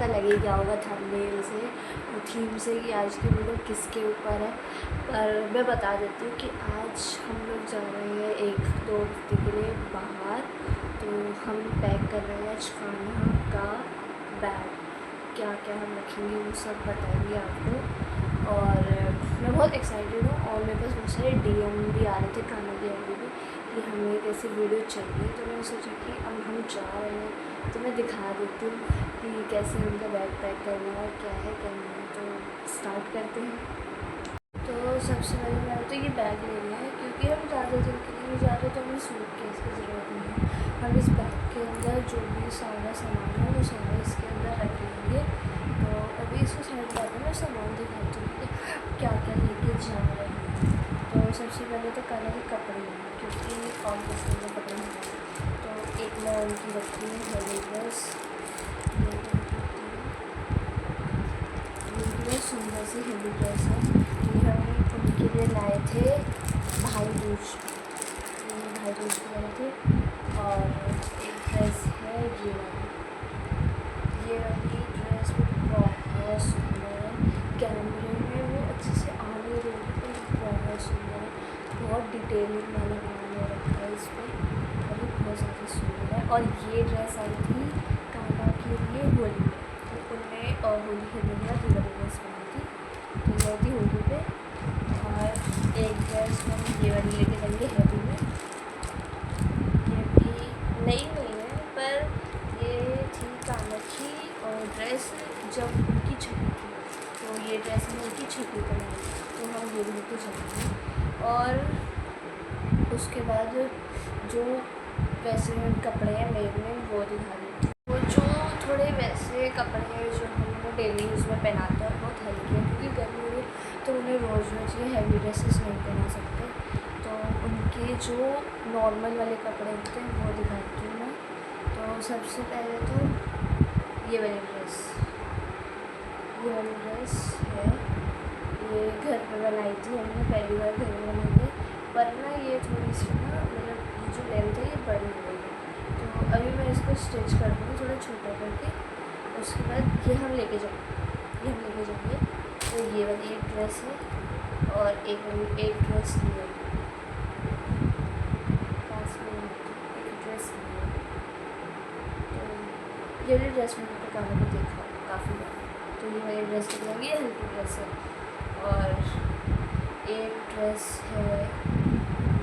पता लग ही गया होगा थंबनेल से और थीम से कि आज की वीडियो किसके ऊपर है। पर मैं बता देती हूँ कि आज हम लोग जा रहे हैं 1-2 हफ्ते के लिए बाहर। तो हम पैक कर रहे हैं आज खाना का बैग, क्या क्या हम रखेंगे वो सब बताएंगे आपको। और मैं बहुत एक्साइटेड हूँ और मेरे पास बहुत सारे DM भी आ रहे थे खाना के आगे भी कि हमें एक ऐसी वीडियो चाहिए। तो मैंने सोचा कि अब हम जा रहे हैं तो मैं दिखा देती हूँ कि कैसे उनका बैग पैक करना है, क्या है करना है। तो स्टार्ट करते हैं। तो सबसे पहले मैंने तो ये बैग ले लिया है क्योंकि हम ज़्यादा दिन के लिए नहीं जा रहे तो हमें सूटकेस की ज़रूरत नहीं है। हम इस बैग के अंदर जो भी सारा सामान है वो सारा इसके अंदर रख लेंगे। तो अभी इसको साइड करके मैं सामान दिखाती हूँ कि क्या क्या लेके जा रहे हैं। तो सबसे पहले तो काला के कपड़े हैं क्योंकि और किसी में कपड़े हैं। तो एक मैं उनकी रखी हूँ हेवी ड्रेस, ये बहुत सुंदर सी हेवी ड्रेस है। ये हम उनके लिए लाए थे भाई दूज पे लाए थे। और एक ड्रेस है ये वाली ड्रेस भी बहुत सुंदर है। कैमरे में वो अच्छे से आ नहीं रही है पर बहुत सुंदर है, बहुत डिटेलिंग वाला काम हो रखा है इस पर और ये बहुत ज़्यादा सुंदर है। और ये ड्रेस आई थी काना के लिए होली में, तो उनमें होली खेलने के बाद ये ड्रेस बनी थी, तो ये थी होली पे। और एक ड्रेस हम ये वाली लेके जाएंगे हैवी में, ये भी नई नहीं है पर ये थी काना की और ड्रेस जब उनकी छपी थी, तो ये ड्रेस में उनकी छपी बनाई, तो हम ये भी लेके जाएंगे। और उसके बाद जो वैसे कपड़े हैं मेरे में वो दिखा देती हूँ। वो जो थोड़े वैसे कपड़े हैं जो हम डेली यूज़ में पहनाते हैं बहुत हल्के हैं क्योंकि गर्मी हो रही तो उन्हें रोज़ रोज़ ये हैवी ड्रेसेस नहीं पहना सकते। तो उनके जो नॉर्मल वाले कपड़े होते हैं वो दिखाती हूँ मैं। तो सबसे पहले तो ये वाली ड्रेस है, ये घर पे बनाई थी हमने, पहली बार घर में बनाई थी। पर ना ये थोड़ी सी ना मतलब ये जो लेंथ है ये बड़ी हो गई है, तो अभी मैं इसको स्टिच कर दूँगी थोड़ा छोटा करके। उसके बाद ये हम लेके जाएंगे। तो ये वाली एक ड्रेस है और एक ड्रेस ये पास में एक ड्रेस है। तो ये वाली ड्रेस मैंने अपने कानों में देखा काफ़ी बार, तो ये वाली ड्रेस दिखाऊँगी, ये हल्की ड्रेस है। और एक ड्रेस है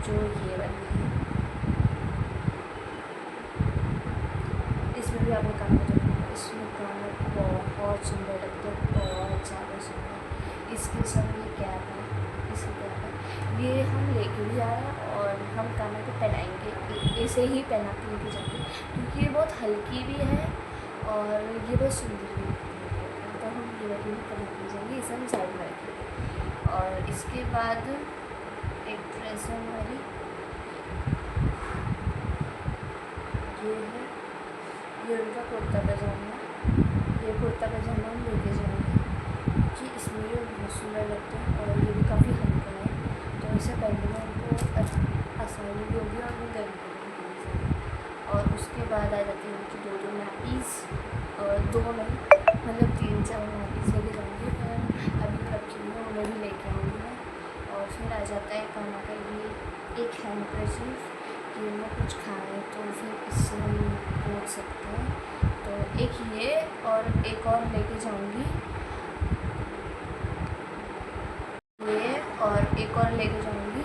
जो ये वाली है, इसमें भी आपने कान में देखा, इसमें कान बहुत सुंदर लगते हैं, बहुत ज़्यादा सुंदर। इसके साथ ये कैप है, इसकी कैप है, ये हम लेके भी जा रहे हैं और हम कानों को पहनाएंगे, इसे ही पहना के लेके जाएंगे क्योंकि ये बहुत हल्की भी है और ये बहुत सुंदर भी है। तो हम ये वाली भी पहना के जाएंगे, इसे हम साइड में रखेंगे। और इसके बाद एक ड्रेस है हमारी, ये है, ये उनका कुर्ता पजामा, ये कुर्ता पजामा हम लेके जाएंगे कि इसमें ये बहुत सुंदर लगता है और ये भी काफ़ी हल्का है, तो इसे पहनने में उनको आसानी भी होगी और मैं गर्मी भी। और उसके बाद आ जाती है उनकी 2 नैपीज़, 2 नहीं मतलब 3-4 नैपीज़ लेके जाऊँगी, पर अभी रखी हूँ उन्हें भी लेके आऊँगी मैं। और फिर आ जाता है खाना का ये एक हैंडकरचीफ कि उन्हें कुछ खाएँ तो फिर इससे हम पोंछ सकते हैं। तो एक ये और एक और लेके जाऊँगी, ये और एक और लेके जाऊँगी।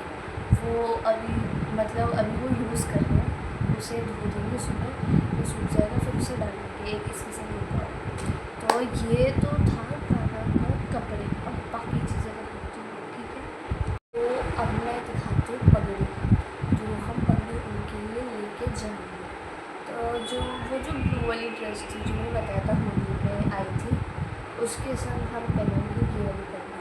वो अभी मतलब अभी वो यूज़ कर रहे हैं, उसे धो देंगे सुबह, वो सूख जाएगा फिर उसे डालेंगे एक इसके साथ एक और। तो ये तो था खाना का कपड़े, अब बाकी चीज़ें दिखाती हूँ, ठीक है। तो अब मैं दिखाती हूँ पगड़ी, जो हम पगड़ी उनके लिए लेके जाएंगे। तो वो जो ब्लू वाली ड्रेस थी जो मैंने बताया था होली में आई थी, उसके संग हम पहनेंगे ये वाली पगड़ी,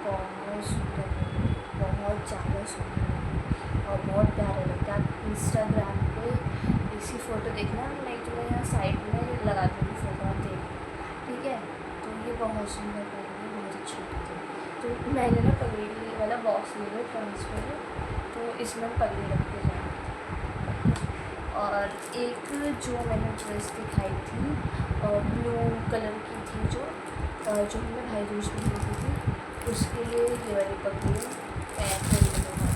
बहुत सुंदर है, बहुत ज़्यादा सुंदर है और बहुत प्यारा लगता है। आप इंस्टाग्राम पे इसी फ़ोटो देखना, नहीं तो मैं यहाँ साइड में लगा दूँगी फ़ोटो, आप देखना, ठीक है। तो ये बहुत सुंदर पगड़ी है, बहुत अच्छी लगती है। तो मैंने ना पगड़ी वाला बॉक्स ले लिया ट्रांसफर, तो इसमें पगड़ी रख के जाना। और एक जो मैंने ड्रेस दिखाई थी ब्लू कलर की थी जो हमने भाई दूज में ली थी, उसके लिए ये वाली पगड़ी है। मैं खरीदूँगा,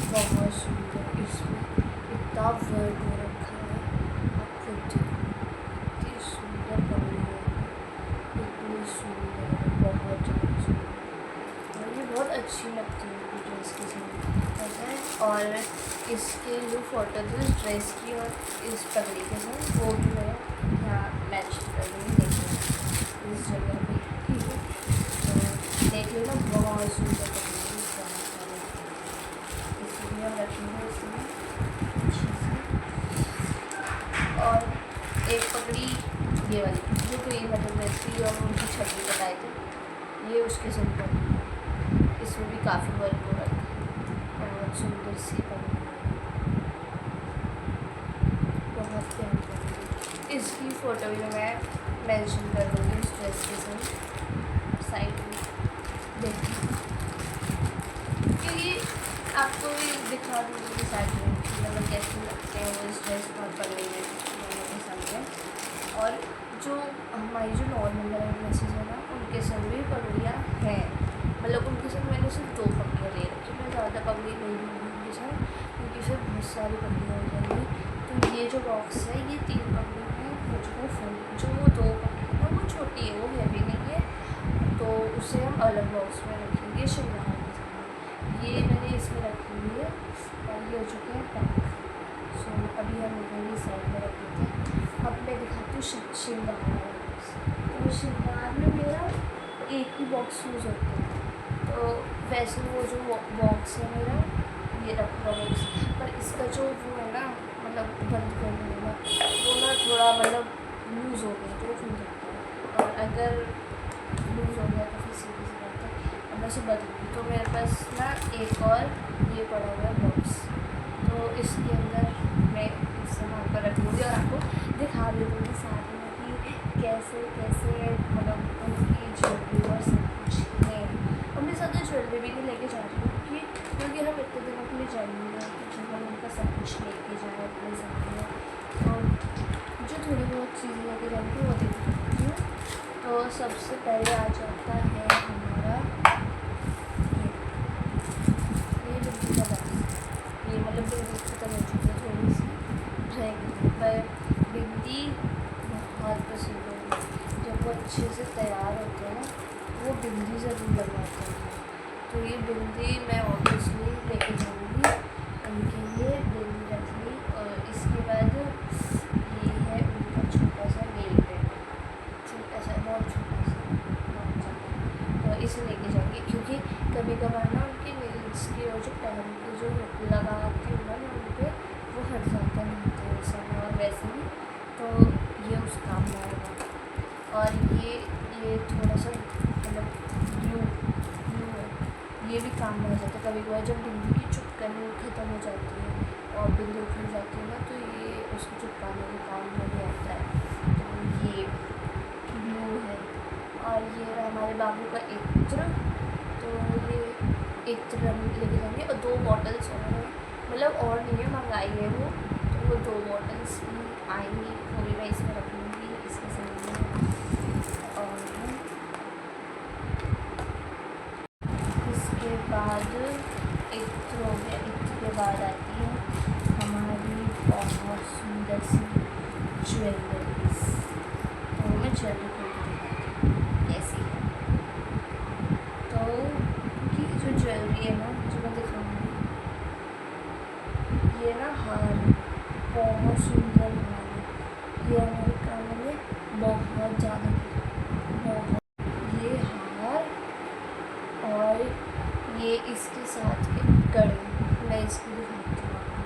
बहुत सुंदर, इसमें इतना वर्क हो रखा है, आप खुद देखो इतनी सुंदर पगड़ी है, इतनी सुंदर, बहुत ज़्यादा सुंदर, और ये बहुत अच्छी लगती है ड्रेस के साथ ऐसा है। और इसके जो फोटो थी उस ड्रेस की और इस पगड़ी के साथ, वो भी मैं यहाँ मैच कर दूँगी, देखिए इस जगह पे, ठीक है। तो देख लो ना, बहुत सुंदर पगड़ी है, इसलिए हम रखेंगे इसमें अच्छी से। और एक पगड़ी ये वाली जो ग्रीन वाली ड्रेस थी, जो हम उनकी छवि बताए थे, ये उसके साथ पगड़ी है, इसमें भी काफ़ी वर्क हो रहा है, बहुत सुंदर सी पगड़ी है, बहुत प्यारी पगड़ी है। इसकी फ़ोटो भी मैं मेंशन कर दूँगी इस ड्रेस के साथ साइड में, देखिए, क्योंकि आपको भी दिखा दूँगी कि साइड में मतलब कैसे लगते हैं वो इस ड्रेस और पगड़ी में दोनों के साथ में। और जो हमारी जो नॉर्मल वाली ड्रेसेस है ना, उनके साथ भी पगड़ियाँ हैं, मतलब उनके साथ मैंने सिर्फ 2 पगड़ियाँ ले रखी, मैं ज़्यादा पगड़ी नहीं लूँगी उनके साथ, क्योंकि फिर बहुत सारी पगड़ियाँ हो जाएंगी। तो ये जो बॉक्स है, ये 3 पगड़ी है, मुझको फुल, जो 2 पगड़ी है वो छोटी है, वो हैवी नहीं है, तो उसे हम अलग बॉक्स में रखेंगे श्रृंगार के साथ। ये मैंने इसमें रखी हुई है और ये हो चुके हैं पैक। सो अभी हम इन्हें साइड में रख देते हैं। अब मैं दिखाती हूँ श्रृंगार वाला बॉक्स। तो श्रृंगार में मेरा एक ही बॉक्स यूज़ होता है, तो वैसे वो जो बॉक्स है मेरा, ये रखा बॉक्स, पर इसका जो वो है ना, मतलब बंद करने वाला, वो ना थोड़ा मतलब लूज़ हो गया, तो खुल जाता है, और अगर लूज़ हो गया तो फिर सीधी सी बात है, अब मैं उसे बदलूँगी। तो मेरे पास ना एक और ये पड़ा हुआ है बॉक्स, तो इसके अंदर मैं इसे वहाँ पर रख लूँगी और आपको दिखा भी दूँगी साथ में कि कैसे कैसे मतलब उनकी ज्वेलरी और सब कुछ है। और मैं ज़्यादा ज्वेलरी भी नहीं लेके जा रही हूँ, क्योंकि हम इतने दिनों के लिए जाएंगे तो हम उनका सब कुछ लेके जाए अपने साथ में, तो जो थोड़ी बहुत चीज़ें लेके जाएंगे वो देख सकती हूँ। तो सबसे पहले आ जाता है हमारा ये बिंदी का बॉक्स। ये मतलब बिंदी खत्म हो चुकी है, थोड़ी सी रह गई, पर बिंदी बहुत पसंद है, जब वो अच्छे से तैयार होते हैं ना, वो बिंदी ज़रूर लगवाते हैं। तो ये बिंदी मैं ऑब्वियसली लेके जाऊँगी उनके लिए, बिंदी रख ली। और इसके बाद ये है उनका छोटा सा नेल पेंट, छोटा सा, बहुत छोटा सा, बहुत ज़्यादा, तो इसे लेके जाऊँगी, क्योंकि कभी कभार ना उनके नेल्स की और जो पैर की जो लगाती हूँ ना उन पर, वो हट जाता नहीं था वैसा, और वैसे ही तो ये उस काम में आएगा। और ये थोड़ा सा मतलब ब्लू है, ये भी काम में आ जाता है कभी कभार, जब बिंदी की चिपकनी ख़त्म हो जाती है और बिंदी उखड़ जाती है ना, तो ये उसको चिपकाने के काम में आता है। तो ये ब्लू है। और ये रहा हमारे बाबू का इत्र, तो ये इत्र हम लेके जाएंगे, और 2 बॉटल्स और हैं, मतलब और नहीं है, मंगाई है वो, तो वो 2 बॉटल्स भी आएंगी, वो भी मैं इसमें रखूँगी इसके साथ में। और इसके बाद इत्र हो गया, इत्र के बाद आती है हमारी बहुत सुंदर सी ज्वेलरीज। तो मैं ज्वेलरी खोल के दिखाती हूँ कैसी है। तो ये जो ज्वेलरी है ना, जो मैं दिखाऊँगी, ये ना हार है, बहुत सुंदर हार है, ये हमारे कानों में बहुत ज़्यादा बहुत, ये हार और ये इसके साथ के कड़े, मैं इसको दिखाती हूँ आपको।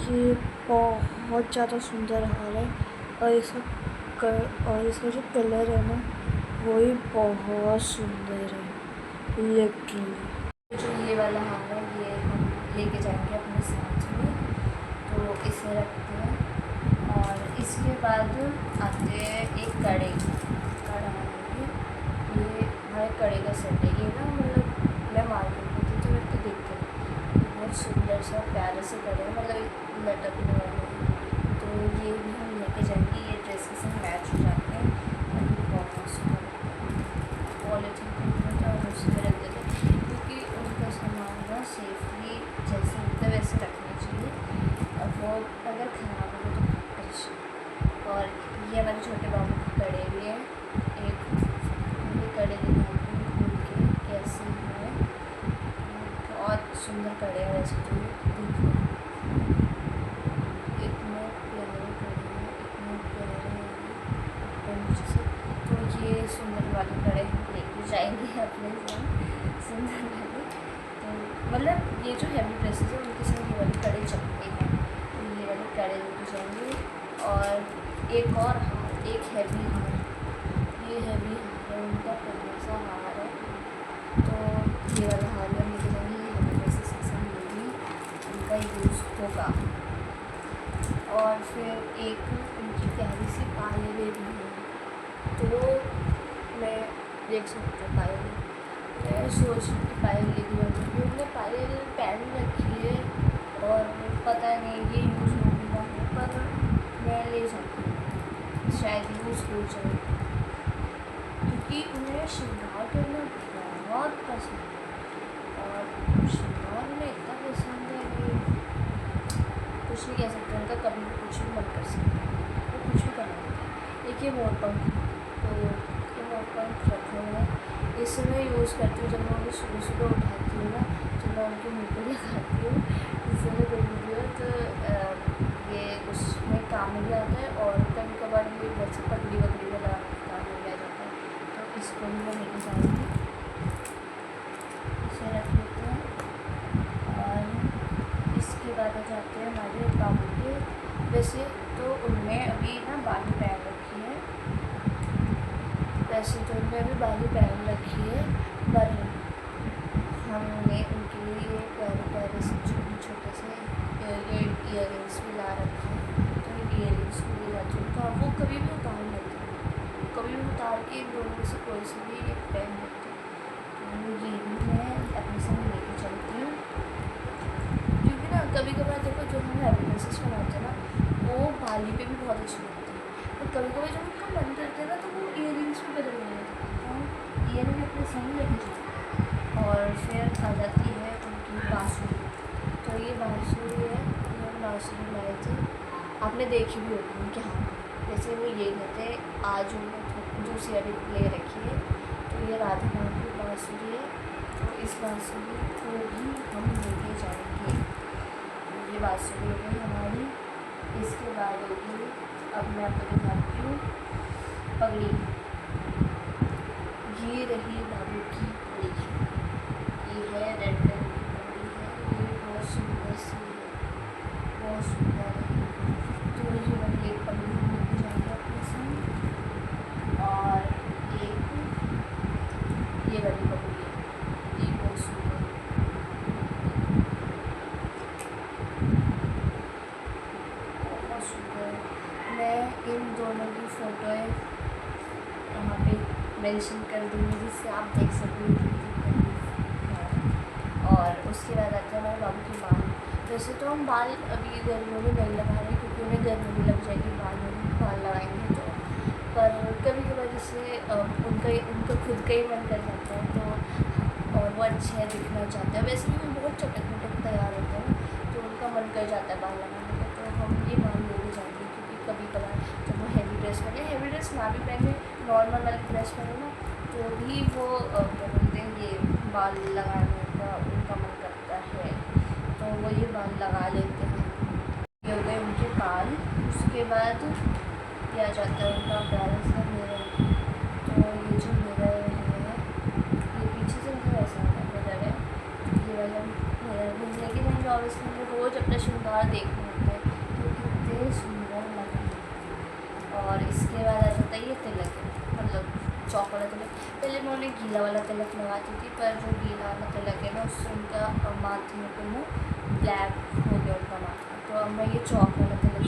ये बहुत ज़्यादा सुंदर हार है, और इसका जो कलर है ना, वो ही बहुत सुंदर है लिटरली। जो ये वाला हार है, ये हम लेके जाएंगे अपने साथ में, तो इसे रखते हैं। और इसके बाद आते हैं एक कड़े, ये हमारे कड़े का सेट है। ये ना मतलब मैं मार्केट में थी तो मेरे को देख के बहुत प्यारे से कड़े हैं, मतलब लटकने वाले हैं। तो ये भी हम लेके जाएंगे, ये ड्रेसेस से मैच हो जाते हैं और ये बहुत सुंदर पॉलीथीन तो हम उसी में रख देते हैं, क्योंकि उनका सामान ना सेफली जैसे होता है वैसे रखना चाहिए, और वो अगर ख़राब हो तो परेशान। और ये हमारे छोटे बाबू के कड़े भी हैं, एक ये कड़े दिखाती हूँ खोल के कैसे है, बहुत सुंदर कड़े हैं वैसे तो देखो, इतने प्यारे कड़े हैं, इतने प्यारे हैं नीचे से। तो ये सुंदर वाले कड़े हम लेके जाएंगे अपने साथ, सुंदर वाले। तो मतलब ये जो हैवी ड्रेसेस है उनके साथ ये वाले कड़े चलते हैं, तो ये वाले कड़े लेके जाएंगे। और एक और हार, एक हैवी हार, ये हैवी हार है उनका, प्यारा सा हार है, तो ये वाला हार हम लेके जाएंगे, ये हैवी ड्रेसेस के साथ भी उनका यूज़ होगा। और फिर एक उनकी प्यारी सी पायलें भी हैं, तो मैं देख सकती हूँ पायल, मैं सोच रही हूँ कि पायल लेके जाऊँ, क्योंकि उन्होंने पायल पहन रखी है और पता नहीं ये यूज़ होगी ना हो, पर मैं ले सकती हूँ, शायद यूज़ हो जाए, क्योंकि उन्हें श्रृंगार करना बहुत पसंद है, और श्रृंगार में इतना पसंद है कि कुछ नहीं कह सकते, उनका कभी भी कुछ भी मन कर सकता है, वो कुछ भी करना होता है। एक ये मोरपंख, तो ये मोरपंख रखे हुए हैं, इसे मैं यूज़ करती हूँ जब मैं उन्हें सुबह सुबह उठाती हूँ ना, तो मैं उनके मुँह पर लगाती हूँ, इससे मैं देखती हूँ तो ये उसमें काम में भी आता है, और कभी कभार ये वैसे पगड़ी वगड़ी में लगाने का काम में भी आ जाता है, तो इसको भी मैं लेके जाऊँगी, इसे रख लेते हैं। और इसके बाद आ जाते हैं हमारे बाबू के, वैसे तो उनने अभी ना बाली पहन रखी है, वैसे तो उनने अभी बाली पहन रखी है, पर हमने उनके लिए प्यारे प्यारे से छोटे छोटे से ईयर रिंग्स भी ला रखे हैं, तो ईयर रिंग्स भी ले जाती हूँ, उनका वो कभी भी उतार लेते हैं, कभी भी उतार के इन दोनों में से कोई से भी एक पहन लेते हैं, तो ये भी मैं अपने साथ लेके चलती हूँ, क्योंकि ना कभी कभार देखो जो हम हैवी ड्रेसेस बनाते हैं ना, वो बाली पे भी बहुत अच्छी लगती है, और कभी कभी जब उनका मन करता है ना तो वो ईयर रिंग्स भी बदल देते हैं, तो ईयर रिंग अपने संग लेके जाते हैं। और फिर आ जाती है उनकी बाँसुरी, तो ये बाँसुरी है, उन्होंने बाँसुरी लाई थी, आपने देखी भी होगी उनके हाथ में, जैसे वो ये लेते आज उन्होंने दूसरी वाली ले रखी है, तो ये राधा नाम की बाँसुरी है, तो इस बाँसुरी को भी हम लेके जाएंगे। ये बाँसुरी हो गई हमारी, इसके बाद होगी, अब मैं आपको दिखाती हूँ पगड़ी, ये रही बाबू की पगड़ी, ये है रेड कलर की पगड़ी है, ये बहुत सुंदर सी है, बहुत सुंदर है, तो ये वाली एक पगड़ी हम लेके जाएंगे अपने संग। और एक ये वाली पगड़ी है, ये बहुत सुंदर है, बहुत सुंदर है। मैं इन दोनों की फ़ोटोएँ यहाँ पे मेंशन कर दूँगी, जिससे आप देख सकें है। और उसके बाद आता है हमारे बाबू के बाल, वैसे तो हम बाल अभी गर्मियों में नहीं लगा रहे, क्योंकि उन्हें गर्मी भी लग जाएगी बाल में, बाल लगाएंगे तो, पर कभी कभार जैसे उनका खुद का ही मन कर जाता है, तो और वो अच्छे दिखना चाहते हैं, वैसे भी वो बहुत चटक मटक तैयार होते हैं, तो उनका मन कर जाता है बाल लगाने का, तो हम ये बाल लेके जाएंगे, क्योंकि कभी कभार जब वो हैवी ड्रेस पहने, हैवी ड्रेस ना भी पहने, नॉर्मल वाली ड्रेस पहने ना, तो भी वो क्या बोलते हैं ये बाल लगाने का उनका मन करता है, तो वो ये बाल लगा लेते हैं। ये हो गए उनके बाल, उसके बाद ये आ जाता है उनका प्यारा सा मिरर, तो ये जो मिरर है ये पीछे से मुझे वैसा वाला मिरर है, ये वाला मिरर भी लेके जाएंगे, और इसमें हमें रोज़ अपना श्रृंगार देखना होता है, तो कितने सुंदर लग रहे हैं। और इसके बाद आ जाता है ये तिलक, मतलब चौक वाला तिलक, पहले मैं उन्हें गीला वाला तिलक लगाती थी, पर जो गीला वाला तिलक है ना उससे उनका माथे में कोई ना ब्लैक हो गया उनका माथा, तो अब मैं ये चौक वाला तिलक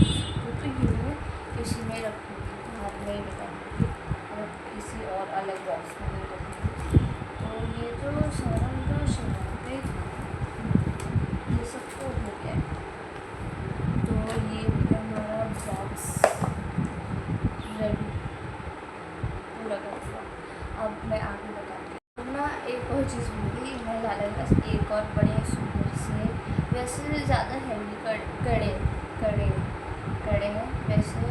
तो ये मैं इसी में रखूँगी, हाथ में ही लगाऊँगी, और किसी और अलग बॉक्स में नहीं रखूँगी। तो ये जो सारा उनका श्रृंगार पे था, ये सब वो हो गया है। तो ये हो गया हमारा बॉक्स रेडी पूरा का पूरा। अब मैं आगे बताती हूँ ना। एक और चीज़ होगी, मैं डाला बस एक और बड़े सुंदर से, वैसे ज़्यादा हैवी कड़े कड़े कड़े हैं, वैसे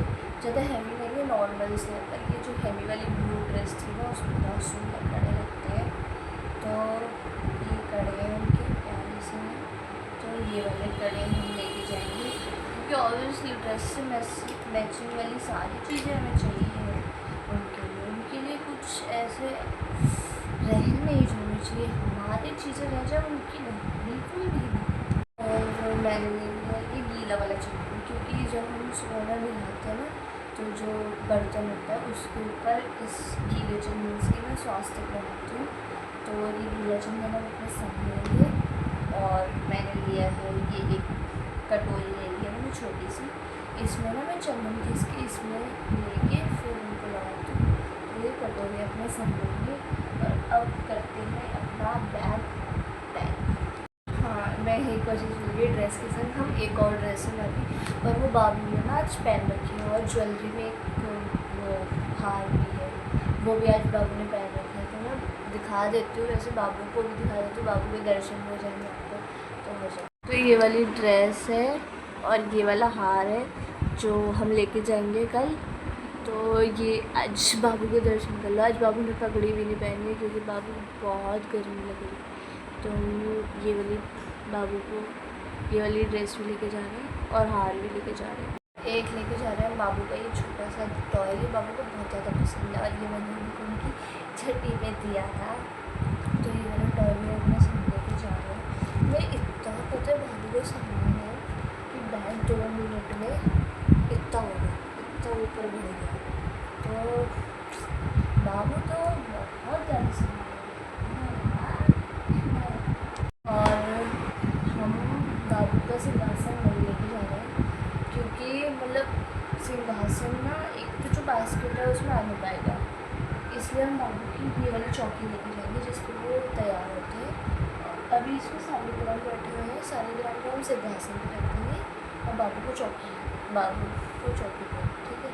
ज़्यादा हैवी नहीं है, नॉर्मल से। पर ये जो हैवी वाली ब्लू ड्रेस थी ना, उसमें बहुत सुंदर कड़े लगते हैं। तो ये कड़े हैं उनके प्यारे से हैं। तो ये वाले कड़े हम लेके जाएंगे, क्योंकि ऑब्वियसली ड्रेस से मैचिंग वाली सारी चीज़ें हमें चाहिए उनके लिए कुछ ऐसे रह नहीं जानी चाहिए, हमारी चीज़ें रह जाए, उनकी नहीं, बिल्कुल भी नहीं। और मैंने ले लिया ये गीला वाला चम्मच, क्योंकि जब हम सोना नहाते हैं ना, तो जो बर्तन होता है उसके ऊपर इस गीले चम्मच की मैं स्वास्थ्य बनाती हूँ। तो ये गीला चम्मच हम अपने सामने लेंगे। और मैंने लिया है ये एक कटोरी ले ली है मैंने छोटी सी, इसमें ना मैं चंदन घिस के इसमें लेके फिर उनको लगाती हूँ। तो ये कटोरी अपने सामने लेंगे। और अब करते हैं अपना बैग पैक। हाँ, मैं एक और चीज़ बोल रही ड्रेस के साथ, हम एक और ड्रेस है अभी, पर वो बाबू ने ना आज पहन रखी है। और ज्वेलरी में एक वो हार भी है, वो भी आज बाबू ने पहन रखा है। तो मैं दिखा देती हूँ, वैसे बाबू को भी दिखा देती हूँ, बाबू के दर्शन हो जाएंगे आपको, तो हो जाए। तो ये वाली ड्रेस है और ये वाला हार है जो हम लेके जाएंगे कल। तो ये आज बाबू के दर्शन कर लो। आज बाबू ने पगड़ी भी नहीं पहनी है, क्योंकि बाबू को बहुत गर्मी लग रही। तो ये वाली बाबू को ये वाली ड्रेस भी लेके जा रहे हैं और हार भी लेके जा रहे हैं। एक लेके जा रहे हैं बाबू का ये छोटा सा टॉय, ये बाबू को बहुत ज़्यादा पसंद है और ये मैंने उनको उनकी छठी में दिया था। तो ये वाला टॉय भी अपने साथ लेके जा रहे हैं। मैं इतना पता है बाबू का सामान है कि बैग 2 मिनट में इतना हो गया, इतना ऊपर बढ़ गया। तो बाबू तो बहुत ज़्यादा सामान बाबू का सिंहासन नहीं लेके जा रहे हैं, क्योंकि मतलब सिंहासन ना एक तो जो बास्केट है उसमें आ नहीं पाएगा, इसलिए हम बाबू की ये वाली चौकी लेके जाएंगे जिसको वो तैयार होते हैं। अभी इसमें सालिग्राम बैठे हुए हैं, सालिग्राम को हम सिंहासन पर रख देंगे और बाबू को चौकी पर, ठीक है।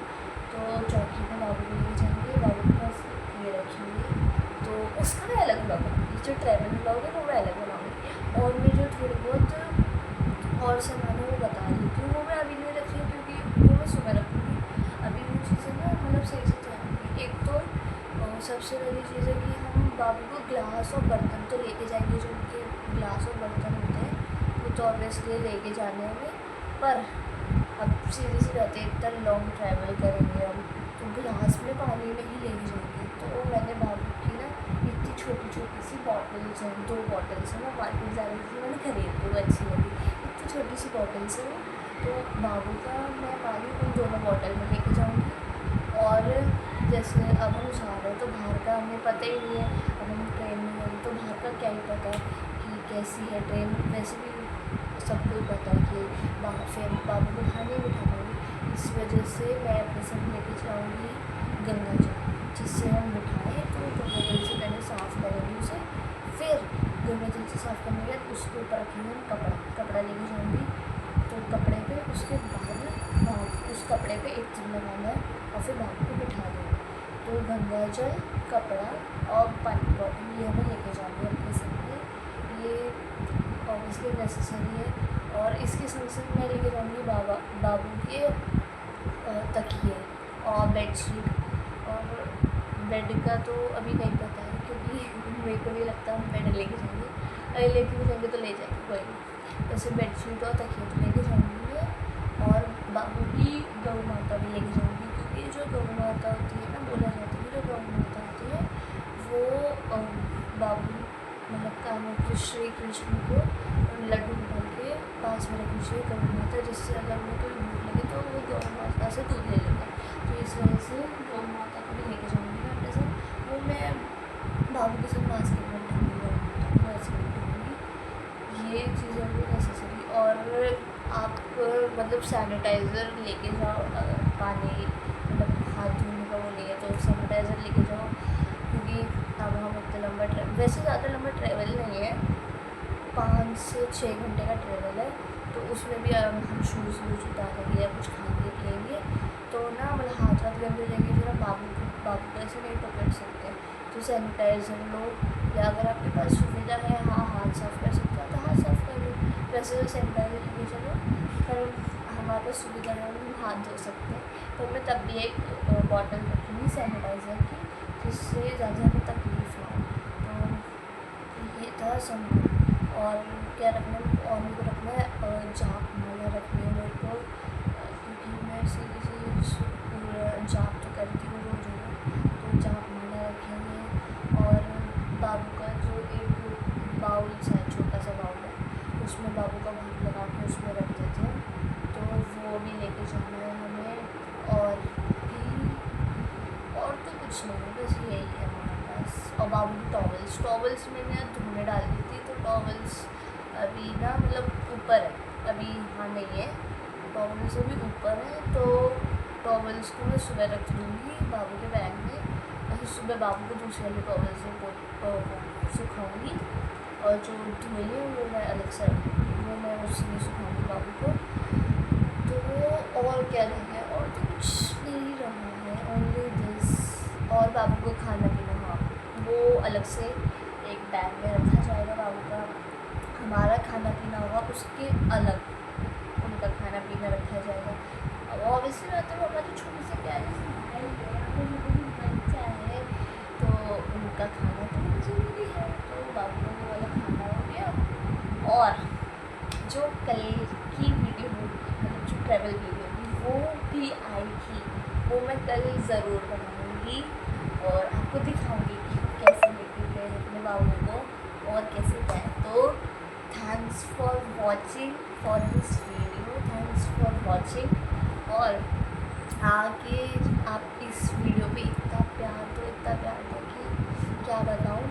तो चौकी पर बाबू को लेके जाएंगे, बाबू के पास ये रखेंगे। तो उसका मैं अलग बनाऊँगी, जो ट्रैवल ब्लॉग है वो मैं अलग बनाऊँगी। और मैं जो थोड़ी बहुत और सामान है वो बता देती हूँ, वो मैं अभी नहीं रख रही क्योंकि वो मैं सुबह रखूँगी। अभी वो चीज़ें ना मतलब सही से तैयार। एक तो सबसे पहली चीज़ है कि हम बाबू को ग्लास और बर्तन तो लेके जाएंगे, जो उनके ग्लास और बर्तन होते हैं वो तो ऑब्वियसली लेके जाने होंगे। पर अब सीधी सी बात है, इतना लॉन्ग ट्रैवल करेंगे हम, तो ग्लास में पानी में ही लेके जाएंगे। तो मैंने बाबू की ना इतनी छोटी छोटी सी बॉटल्स हैं, 2 बॉटल्स हैं, मैं मार्केट जा रही थी, मैंने खरीद ली, वो अच्छी लगी, इतनी छोटी सी बॉटल्स हैं। तो बाबू का मैं पानी उन दोनों बॉटल में लेके जाऊँगी। और जैसे अब हम जा रहे हैं तो बाहर का हमें पता ही नहीं है, अब हम ट्रेन में गए तो बाहर का क्या ही पता है कि कैसी है ट्रेन। वैसे भी सबको ही पता है कि बाहर फिर बाबू को बाहर नहीं बिठा पाऊँगी, इस वजह से मैं अपने साथ लेके जाऊँगी गंगा जल, जिससे हम बिठाएँ। तो गंगा जल से पहले साफ़ करेंगे उसे, फिर गंगा जल से साफ़ करने के बाद उसके ऊपर रखेंगे हम कपड़ा लेके जाऊँगी। तो कपड़े पे उसके बाद उस कपड़े पे एक चीज़ लगाना है और फिर बाबू को बिठा देंगे। तो गंगा जल, कपड़ा और पानी बॉटल ये हमें लेके जाएंगे अपने साथ में, ये ऑब्वियसली नेसेसरी है। और इसके संग संग मैं लेके जाऊँगी बाबू के तकिए और बेडशीट। और बेड का तो अभी नहीं पता है, क्योंकि मेरे को नहीं लगता हम बेड लेके जाएंगे, अगर लेके भी जाएंगे तो ले जाएंगे कोई नहीं। वैसे बेडशीट और तकिए तो लेके जाऊँगी। और बाबू की गौ माता भी लेके जाऊँगी, क्योंकि जो गौ माता होती है ना, बोला जाता है कि जो गौ माता होती है वो बाबू मतलब कान्हा श्री कृष्ण को लड्डू डाल के पास में रखनी चाहिए गौ माता, जिससे अगर उन्हें कोई भूख लगे तो वो गौ माता से दूध ले लेते हैं। तो इस वजह से गौ माता को भी लेके जाऊँगी मैं अपने साथ। वो मैं बाबू के साथ बास्केट में बिठाऊँगी, गौ माता को ऐसे बिठाऊँगी। ये चीज़ें भी नेसेसरी। और आप मतलब सैनिटाइज़र लेके जाओ, अगर पानी मतलब हाथ धोने का वो नहीं है तो सैनिटाइज़र लेके जाओ, क्योंकि अब हम इतना लंबा वैसे ज़्यादा लंबा ट्रैवल नहीं है, 5 से 6 घंटे का ट्रेवल है, तो उसमें भी हम शूज़ वूज़ उतारेंगे या कुछ खाएंगे पिएंगे, तो ना मतलब हाथ वाथ गंदे हो जाएंगे, फिर हम बाबू को ऐसे नहीं पकड़ सकते। तो सैनिटाइज़र लो, या अगर आपके पास सुविधा है हाँ हाथ साफ़ कर सकते हो तो हाथ साफ़ कर लो। वैसे तो सैनिटाइज़र लेके चलो, पर हमारे पास सुविधा है हम हाथ धो सकते हैं। तो मैं तब भी एक बॉटल रखूँगी सैनिटाइज़र की, जिससे ज़्यादा हमें तकलीफ़ ना हो। तो ये था सामान। और क्या रखना है, और मेरे को रखना है जाप माला रखनी है मेरे को, क्योंकि मैं सीधी जाप तो करती हूँ रोज़ रोज़, तो जाप माला रखेंगे। और बाबू का जो एक बाउल सा है, छोटा सा बाउल है, उसमें बाबू का भोग लगा के उसमें रख देते हैं, तो वो भी लेके जाना है हमें। और भी और तो कुछ नहीं है, बस यही है हमारे पास। और बाबू की टॉवल्स मैंने धोने डाल दी थी, तो टॉवल्स अभी ना मतलब ऊपर है, अभी यहाँ नहीं है, टॉवल्स अभी ऊपर है, तो टॉवल्स को मैं सुबह रख दूँगी बाबू के बैग में, फिर सुबह बाबू को दूसरे वाले टॉवल से सुखाऊँगी, और जो धोएंगे वो मैं अलग से वो मैं उसी में सुखाऊँगी बाबू को। तो और क्या रह गया, और तो कुछ नहीं रहा है, ओनली दिस। और बाबू को खाना पीना, हाँ वो अलग से एक बैग में रखा जाएगा बाबू का, हमारा खाना पीना होगा उसके अलग, उनका खाना पीना रखा जाएगा। अब ऑब्वियसली बात है, वो हमारी छोटी सी प्यारी सी भाई है, हमें जो भी बच्चा है, तो उनका खाना पीना ज़रूरी है, तो बाबू को वाला खाना हो गया। और जो कल की वीडियो होगी, मतलब जो ट्रैवल वीडियो होगी वो भी आएगी, वो मैं कल ज़रूर बनाऊँगी और आपको दिखाऊँगी कि कैसे लेके गए अपने बाबू को और कैसे क्या है। तो thanks for watching for this video, thanks for watching. और आगे आप इस वीडियो पे इतना प्यार दो कि क्या बताऊँ।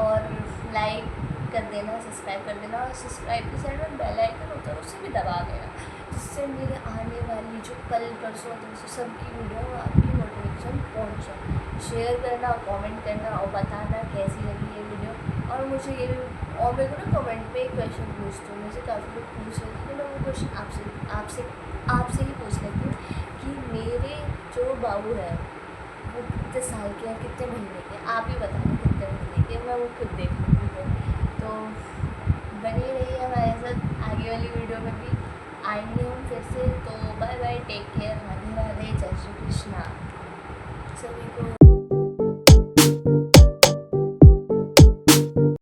और लाइक कर देना, सब्सक्राइब कर देना, और सब्सक्राइब की साइड में बेल आइकन होता है उसे भी दबा देना, जिससे मेरे आने वाली जो कल परसों सबकी वीडियो आपकी नोटिफिकेशन पहुँच जाए। शेयर करना, कमेंट करना और बताना कैसी लगी ये वीडियो। और मुझे ये भी, और मेरे को ना कमेंट पे एक क्वेश्चन पूछते हो, मुझे काफ़ी लोग पूछ रहे थे, तो मैं वो क्वेश्चन आपसे ही पूछ लेती हूँ कि मेरे जो बाबू है वो कितने साल के हैं, कितने महीने के, आप ही बताना कितने महीने के, मैं वो खुद देख लूँगी। तो बने रहिए हमारे साथ, आगे वाली वीडियो में भी आएंगे हम फिर से। तो bye bye, take care, Radhe Radhe, जय श्री कृष्णा सभी को।